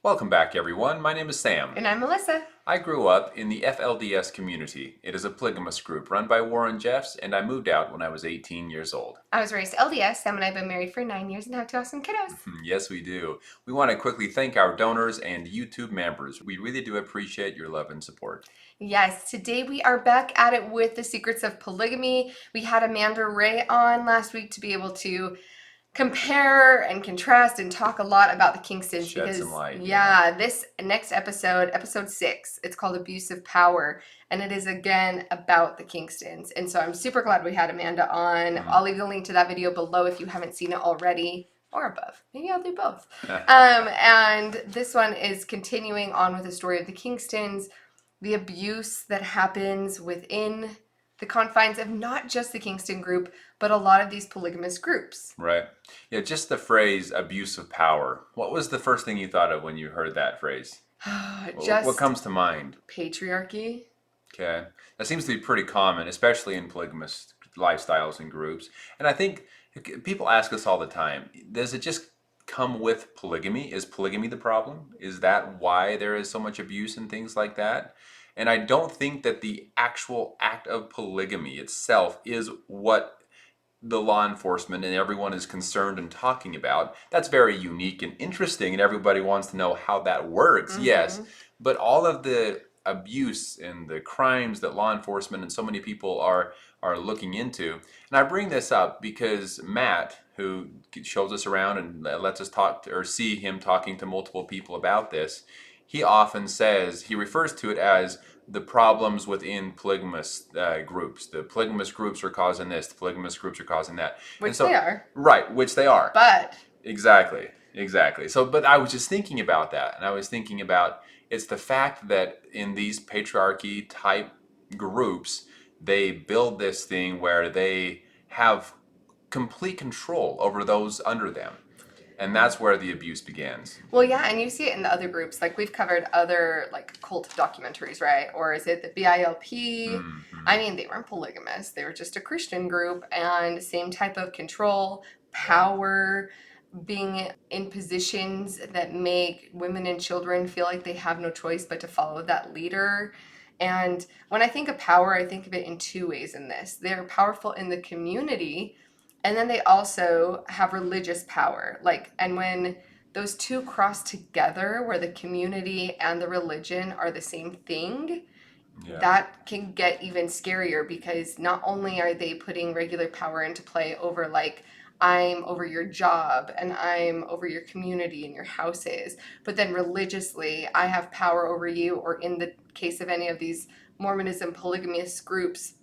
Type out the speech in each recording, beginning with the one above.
Welcome back, everyone. My name is Sam. And I'm Melissa. I grew up in the FLDS community. It is a polygamous group run by Warren Jeffs, and I moved out when I was 18 years old. I was raised LDS. Sam and I have been married for 9 years and have two awesome kiddos. Yes, we do. We want to quickly thank our donors and YouTube members. We really do appreciate your love and support. Yes, today we are back at it with the secrets of polygamy. We had Amanda Ray on last week to be able to compare and contrast and talk a lot about the Kingstons Shed some light. This next episode 6, it's called Abuse of Power, and it is again about the Kingstons. And so I'm super glad we had Amanda on. I'll leave the link to that video below if you haven't seen it already, or above. Maybe I'll do both. And this one is continuing on with the story of the Kingstons, the abuse that happens within the confines of not just the Kingston group, but a lot of these polygamous groups. Right. Yeah, just the phrase abuse of power. What was the first thing you thought of when you heard that phrase? What comes to mind? Patriarchy. Okay. That seems to be pretty common, especially in polygamous lifestyles and groups. And I think people ask us all the time, does it just come with polygamy? Is polygamy the problem? Is that why there is so much abuse and things like that? And I don't think that the actual act of polygamy itself is what the law enforcement and everyone is concerned and talking about. That's very unique and interesting, and everybody wants to know how that works. Yes, but all of the abuse and the crimes that law enforcement and so many people are looking into. And I bring this up because Matt, who shows us around and lets us talk or see him talking to multiple people about this, he often says, he refers to it as the problems within polygamous groups. The polygamous groups are causing this, the polygamous groups are causing that. Which they are. Right, which they are. But. Exactly. So, but I was just thinking about that, and I was thinking about it's the fact that in these patriarchy type groups, they build this thing where they have complete control over those under them. And that's where the abuse begins. Well, yeah, and you see it in the other groups. Like, we've covered other, like, cult documentaries, right? Or is it the BILP? Mm-hmm. I mean, they weren't polygamous. They were just a Christian group, and same type of control, power, being in positions that make women and children feel like they have no choice but to follow that leader. And when I think of power, I think of it in two ways in this. They're powerful in the community, and then they also have religious power. And when those two cross together, where the community and the religion are the same thing, that can get even scarier, because not only are they putting regular power into play over, like, I'm over your job and I'm over your community and your houses, but then religiously, I have power over you, or in the case of any of these Mormonism polygamous groups,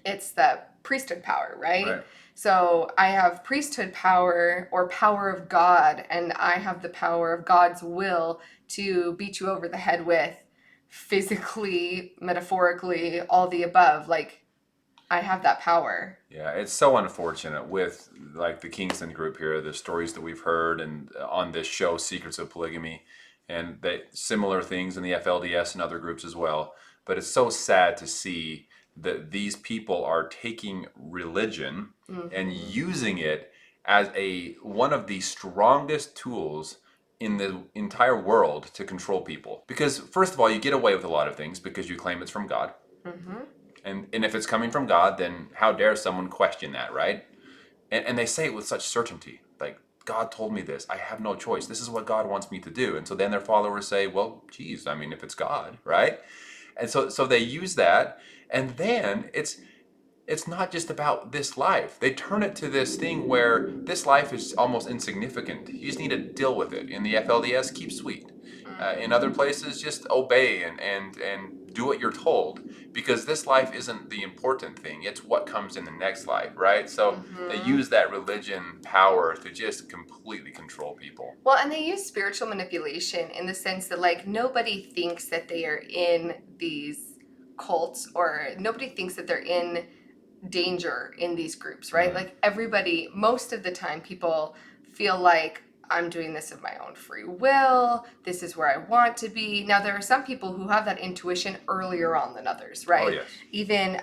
it's the priesthood power, right? So I have priesthood power, or power of God, and I have the power of God's will to beat you over the head with, physically, metaphorically, all the above. Like, I have that power. Yeah, it's so unfortunate with, like, the Kingston group here, the stories that we've heard and on this show, Secrets of Polygamy, and that similar things in the FLDS and other groups as well. But it's so sad to see that these people are taking religion and using it as one of the strongest tools in the entire world to control people. Because first of all, you get away with a lot of things because you claim it's from God. And if it's coming from God, then how dare someone question that, right? And they say it with such certainty, like, God told me this, I have no choice, this is what God wants me to do. And so then their followers say, well, geez, I mean, if it's God, right? And so they use that, and then it's not just about this life. They turn it to this thing where this life is almost insignificant. You just need to deal with it. In the FLDS, keep sweet. In other places, just obey and do what you're told, because this life isn't the important thing. It's what comes in the next life, right? So they use that religion power to just completely control people. Well, and they use spiritual manipulation in the sense that, like, nobody thinks that they are in these cults, or nobody thinks that they're in danger in these groups, right? Like, everybody, most of the time, people feel like, I'm doing this of my own free will. This is where I want to be. Now, there are some people who have that intuition earlier on than others, right? Oh, yes. Even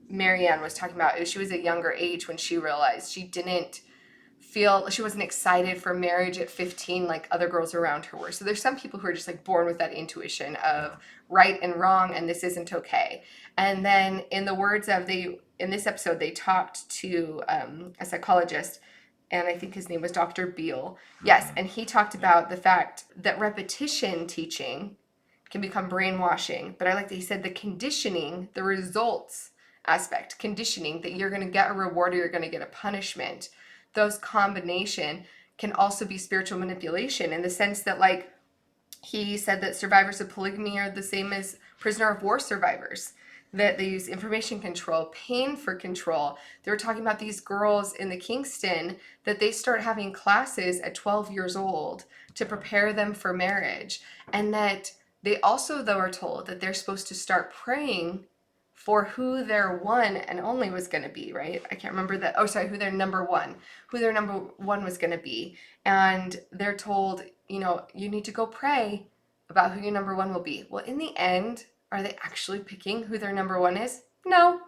Marianne was talking about, she was a younger age when she realized she didn't she wasn't excited for marriage at 15 like other girls around her were. So there's some people who are just like born with that intuition of right and wrong and this isn't okay. And then in the words of in this episode they talked to a psychologist, and I think his name was Dr. Beale. Yes, and he talked about the fact that repetition teaching can become brainwashing. But I like that he said the conditioning, the results aspect, conditioning that you're going to get a reward or you're going to get a punishment, those combination can also be spiritual manipulation in the sense that, like, he said that survivors of polygamy are the same as prisoner of war survivors, that they use information control, pain for control. They were talking about these girls in the Kingston that they start having classes at 12 years old to prepare them for marriage, and that they also, though, are told that they're supposed to start praying for who their one and only was going to be, right? I can't remember that. Oh, sorry, who their number one was going to be. And they're told, you need to go pray about who your number one will be. Well, in the end, are they actually picking who their number one is? No,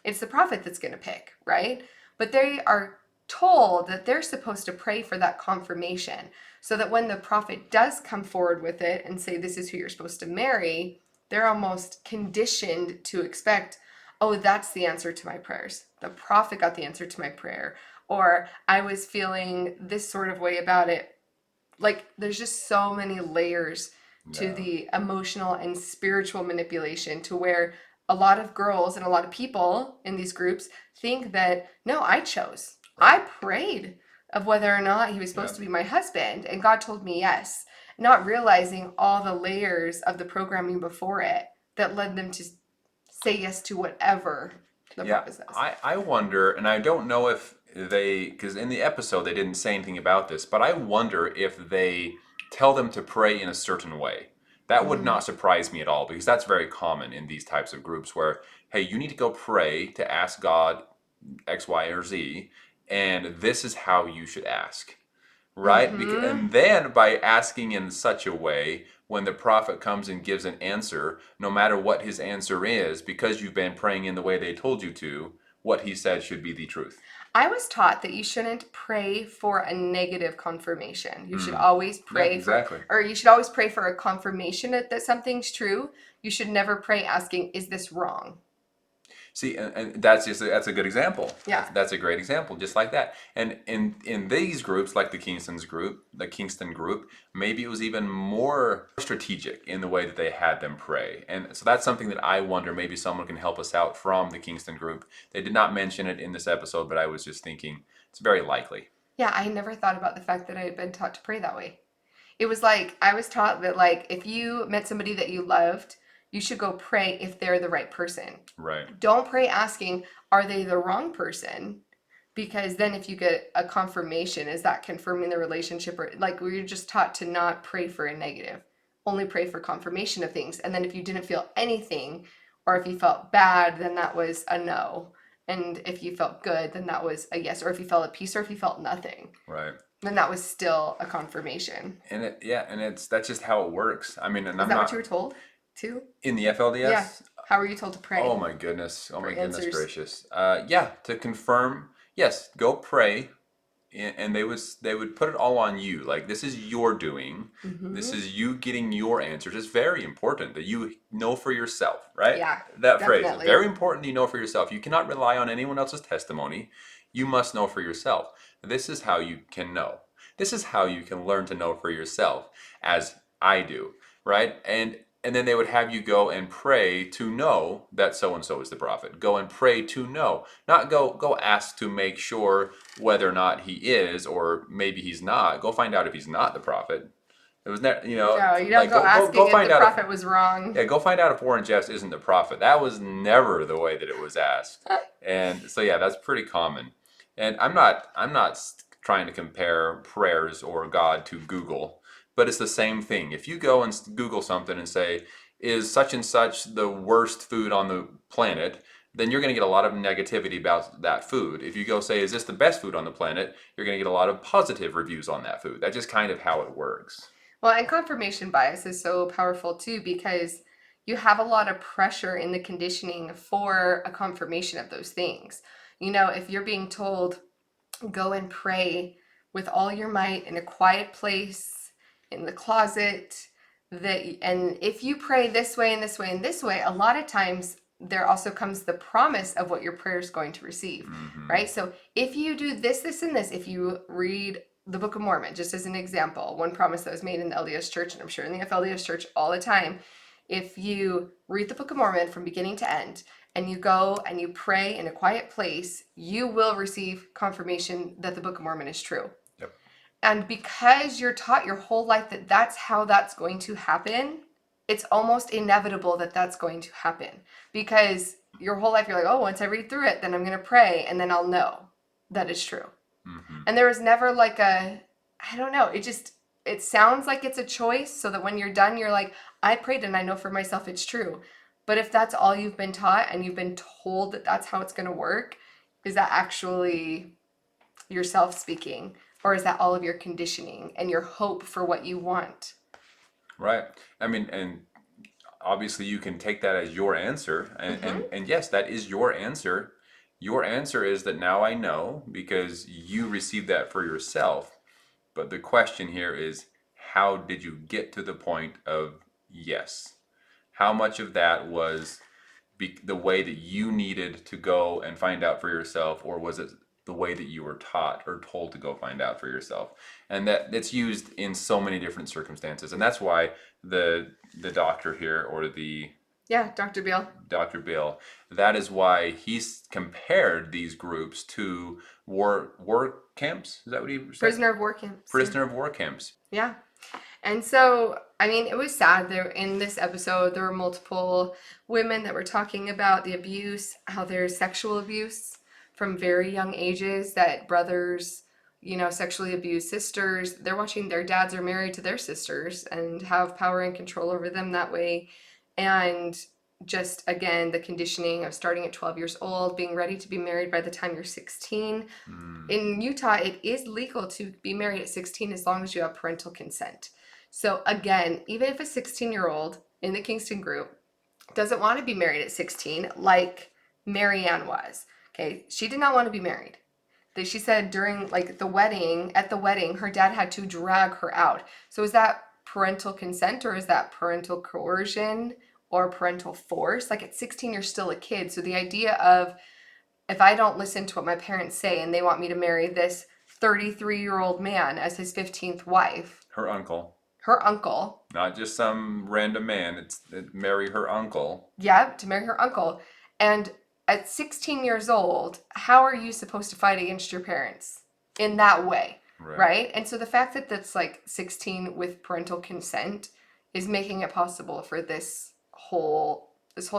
it's the prophet that's going to pick, right? But they are told that they're supposed to pray for that confirmation so that when the prophet does come forward with it and say, this is who you're supposed to marry, they're almost conditioned to expect, oh, that's the answer to my prayers. The prophet got the answer to my prayer. Or I was feeling this sort of way about it. Like, there's just so many layers to the emotional and spiritual manipulation, to where a lot of girls and a lot of people in these groups think that, no, I chose. I prayed of whether or not he was supposed to be my husband, and God told me yes, not realizing all the layers of the programming before it that led them to say yes to whatever the prophet says. I wonder, and I don't know if because in the episode they didn't say anything about this, but I wonder if they tell them to pray in a certain way. That would not surprise me at all, because that's very common in these types of groups where, hey, you need to go pray to ask God X, Y, or Z, and this is how you should ask. Right? And then by asking in such a way, when the prophet comes and gives an answer, no matter what his answer is, because you've been praying in the way they told you to, what he said should be the truth. I was taught that you shouldn't pray for a negative confirmation. You should always pray or you should always pray for a confirmation that something's true. You should never pray asking, is this wrong? See, and that's a good example. Yeah. That's a great example, just like that. And in these groups, like the Kingston group, maybe it was even more strategic in the way that they had them pray. And so that's something that I wonder, maybe someone can help us out from the Kingston group. They did not mention it in this episode, but I was just thinking it's very likely. Yeah, I never thought about the fact that I had been taught to pray that way. It was like, I was taught that, like, if you met somebody that you loved, you should go pray if they're the right person. Right. Don't pray asking, are they the wrong person? Because then if you get a confirmation, is that confirming the relationship? Or, like, we were just taught to not pray for a negative, only pray for confirmation of things. And then if you didn't feel anything, or if you felt bad, then that was a no. And if you felt good, then that was a yes. Or if you felt at peace, or if you felt nothing. Right. Then that was still a confirmation. And that's just how it works. I mean, and Is that what you were told too? In the FLDS? Yeah. How were you told to pray? Oh my goodness. Oh my goodness answers? gracious. To confirm, yes, go pray. And they would put it all on you. Like, this is your doing. This is you getting your answers. It's very important that you know for yourself, right? Yeah. That definitely. phrase. Very important that you know for yourself. You cannot rely on anyone else's testimony. You must know for yourself. This is how you can know. This is how you can learn to know for yourself, as I do, right? And then they would have you go and pray to know that so-and-so is the prophet. Go and pray to know. Not go ask to make sure whether or not he is, or maybe he's not. Go find out if he's not the prophet. It was never, No, you don't go asking if the prophet was wrong. Yeah, go find out if Warren Jeffs isn't the prophet. That was never the way that it was asked. And so, yeah, that's pretty common. And I'm not trying to compare prayers or God to Google. But it's the same thing. If you go and Google something and say, is such and such the worst food on the planet, then you're going to get a lot of negativity about that food. If you go say, is this the best food on the planet, you're going to get a lot of positive reviews on that food. That's just kind of how it works. Well, and confirmation bias is so powerful too, because you have a lot of pressure in the conditioning for a confirmation of those things. If you're being told, go and pray with all your might in a quiet place, in the closet, and if you pray this way and this way and this way, a lot of times there also comes the promise of what your prayer is going to receive, Mm-hmm. right? So if you do this, this, and this, if you read the Book of Mormon, just as an example, one promise that was made in the LDS Church, and I'm sure in the FLDS Church all the time, if you read the Book of Mormon from beginning to end, and you go and you pray in a quiet place, you will receive confirmation that the Book of Mormon is true. Yep. And because you're taught your whole life that that's how that's going to happen, it's almost inevitable that that's going to happen. Because your whole life you're like, oh, once I read through it, then I'm going to pray, and then I'll know that it's true. Mm-hmm. And there was never like I don't know, it sounds like it's a choice, so that when you're done, you're like, I prayed and I know for myself it's true. But if that's all you've been taught and you've been told that that's how it's going to work, is that actually yourself speaking? Or is that all of your conditioning and your hope for what you want? Right. I mean, and obviously you can take that as your answer. And yes, that is your answer. Your answer is that now I know because you received that for yourself. But the question here is, how did you get to the point of yes? How much of that was the way that you needed to go and find out for yourself, or was it the way that you were taught or told to go find out for yourself? And that's used in so many different circumstances, and that's why the doctor here, or the Yeah, Dr. Beale. Dr. Bill, that is why he's compared these groups to war camps. Is that what he said? Prisoner of war camps. Prisoner of war camps. Yeah. And so, I mean, it was sad. There in this episode, there were multiple women that were talking about the abuse, how there's sexual abuse from very young ages, that brothers, sexually abuse sisters. They're watching their dads are married to their sisters and have power and control over them that way. And just again, the conditioning of starting at 12 years old, being ready to be married by the time you're 16. In Utah, it is legal to be married at 16 as long as you have parental consent. So again, even if a 16-year-old in the Kingston group doesn't want to be married at 16, like Marianne was, okay, she did not want to be married. She said during like at the wedding, her dad had to drag her out. So is that parental consent, or is that parental coercion or parental force? Like at 16, you're still a kid. So the idea of, if I don't listen to what my parents say and they want me to marry this 33-year-old man as his 15th wife. Her uncle. Her uncle. Not just some random man. It's marry her uncle. Yeah, to marry her uncle. And at 16 years old, how are you supposed to fight against your parents in that way? Right? And so the fact that that's like 16 with parental consent is making it possible for this whole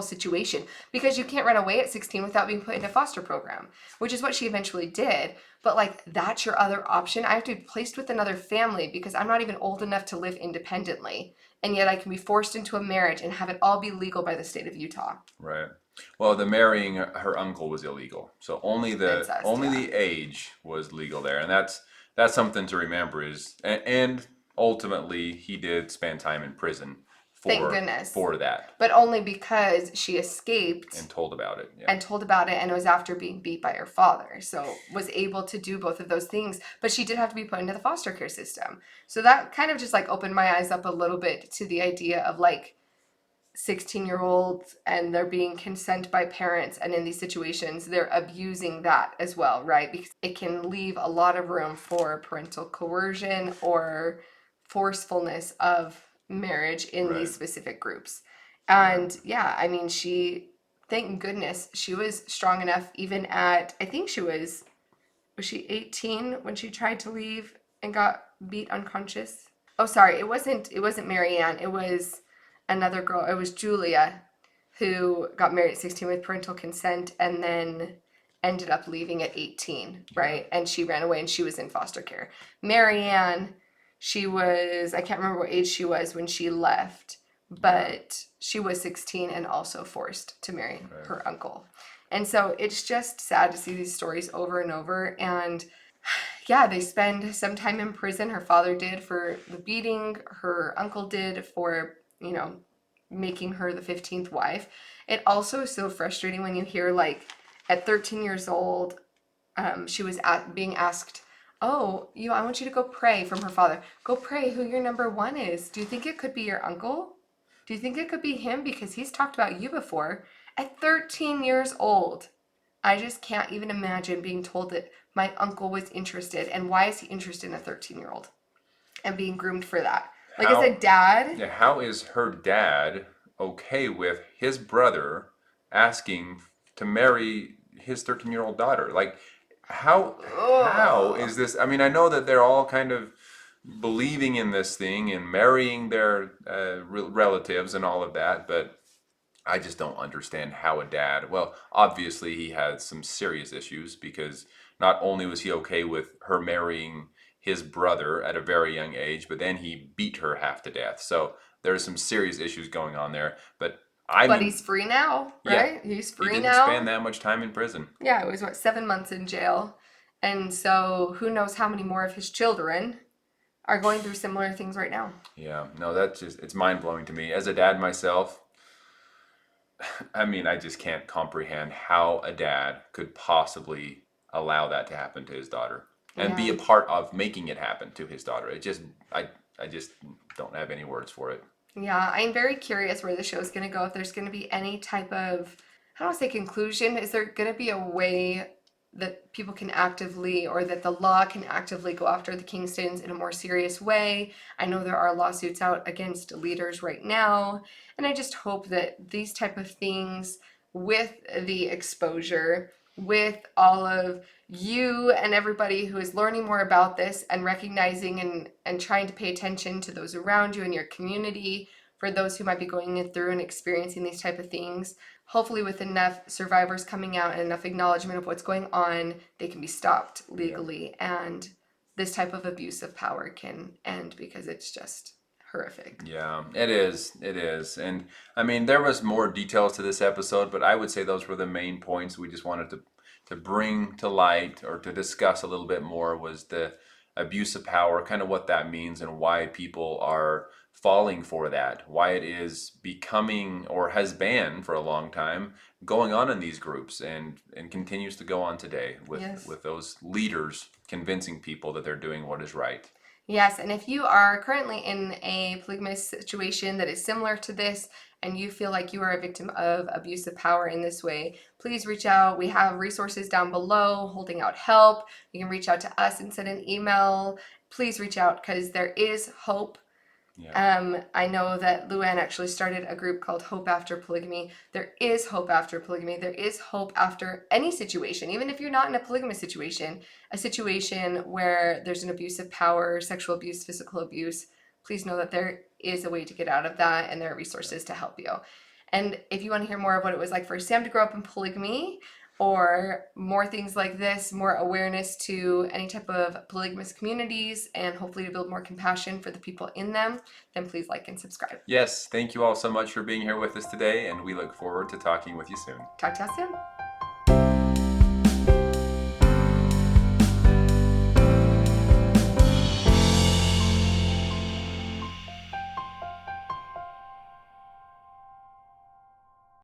situation, because you can't run away at 16 without being put in a foster program, which is what she eventually did. But like, that's your other option. I have to be placed with another family because I'm not even old enough to live independently, and yet I can be forced into a marriage and have it all be legal by the state of Utah. Right. Well, the marrying her uncle was illegal, so only the Incest, the age was legal there, and that's something to remember. And ultimately he did spend time in prison. Thank goodness. For that. But only because she escaped. And told about it. Yeah. And told about it, and it was after being beat by her father. So was able to do both of those things. But she did have to be put into the foster care system. So that kind of just like opened my eyes up a little bit to the idea of like 16-year-olds and they're being consent by parents, and in these situations they're abusing that as well, right? Because it can leave a lot of room for parental coercion or forcefulness of marriage in these specific groups. And yeah, I mean, thank goodness she was strong enough, even at, I think was she 18 when she tried to leave and got beat unconscious? Oh, sorry, it wasn't Marianne, it was another girl. It was Julia, who got married at 16 with parental consent and then ended up leaving at 18, right? And she ran away and she was in foster care. Marianne, I can't remember what age she was when she left, but she was 16 and also forced to marry her uncle. And so it's just sad to see these stories over and over. And yeah, they spend some time in prison. Her father did for the beating. Her uncle did for, making her the 15th wife. It also is so frustrating when you hear like at 13 years old, she was being asked oh, I want you to go pray from her father. Go pray who your number one is. Do you think it could be your uncle? Do you think it could be him? Because he's talked about you before. At 13 years old, I just can't even imagine being told that my uncle was interested. And why is he interested in a 13-year-old and being groomed for that? Like, as a How, dad, yeah, how is her dad okay with his brother asking to marry his 13-year-old daughter? Like, how oh, is this? I mean, I know that they're all kind of believing in this thing and marrying their relatives and all of that, but I just don't understand how a dad, well, obviously he had some serious issues because not only was he okay with her marrying his brother at a very young age, but then he beat her half to death. So there's some serious issues going on there. But I but mean, he's free now, yeah, right? He's he free didn't spend now. that much time in prison. Yeah, it was what, 7 months in jail. And so who knows how many more of his children are going through similar things right now. Yeah, no, that's just, it's mind blowing to me. As a dad myself, I mean, I just can't comprehend how a dad could possibly allow that to happen to his daughter and be Yeah. a part of making it happen to his daughter. It just, I just don't have any words for it. Yeah, I'm very curious where the show's going to go. If there's going to be any type of, I don't want to say conclusion, is there going to be a way that people can actively, or that the law can actively go after the Kingstons in a more serious way? I know there are lawsuits out against leaders right now, and I just hope that these type of things, with the exposure, with all of you and everybody who is learning more about this and recognizing and trying to pay attention to those around you in your community, for those who might be going through and experiencing these type of things, hopefully with enough survivors coming out and enough acknowledgement of what's going on, they can be stopped Yeah. legally, and this type of abuse of power can end, because it's just horrific. Yeah, it is. It is. And I mean, there was more details to this episode, but I would say those were the main points we just wanted to bring to light or to discuss a little bit more was the abuse of power, kind of what that means and why people are falling for that, why it is becoming or has been for a long time going on in these groups and continues to go on today Yes. with those leaders convincing people that they're doing what is right. Yes, and if you are currently in a polygamous situation that is similar to this, and you feel like you are a victim of abuse of power in this way, please reach out. We have resources down below holding out help. You can reach out to us and send an email. Please reach out, because there is hope. Yeah. I know that Luann actually started a group called Hope After Polygamy. There is hope after polygamy. There is hope after any situation, even if you're not in a polygamous situation, a situation where there's an abuse of power, sexual abuse, physical abuse. Please know that there is a way to get out of that, and there are resources to help you. And if you want to hear more of what it was like for Sam to grow up in polygamy, or more things like this, more awareness to any type of polygamous communities, and hopefully to build more compassion for the people in them, then please like and subscribe. Yes, thank you all so much for being here with us today, and we look forward to talking with you soon. Talk to you soon.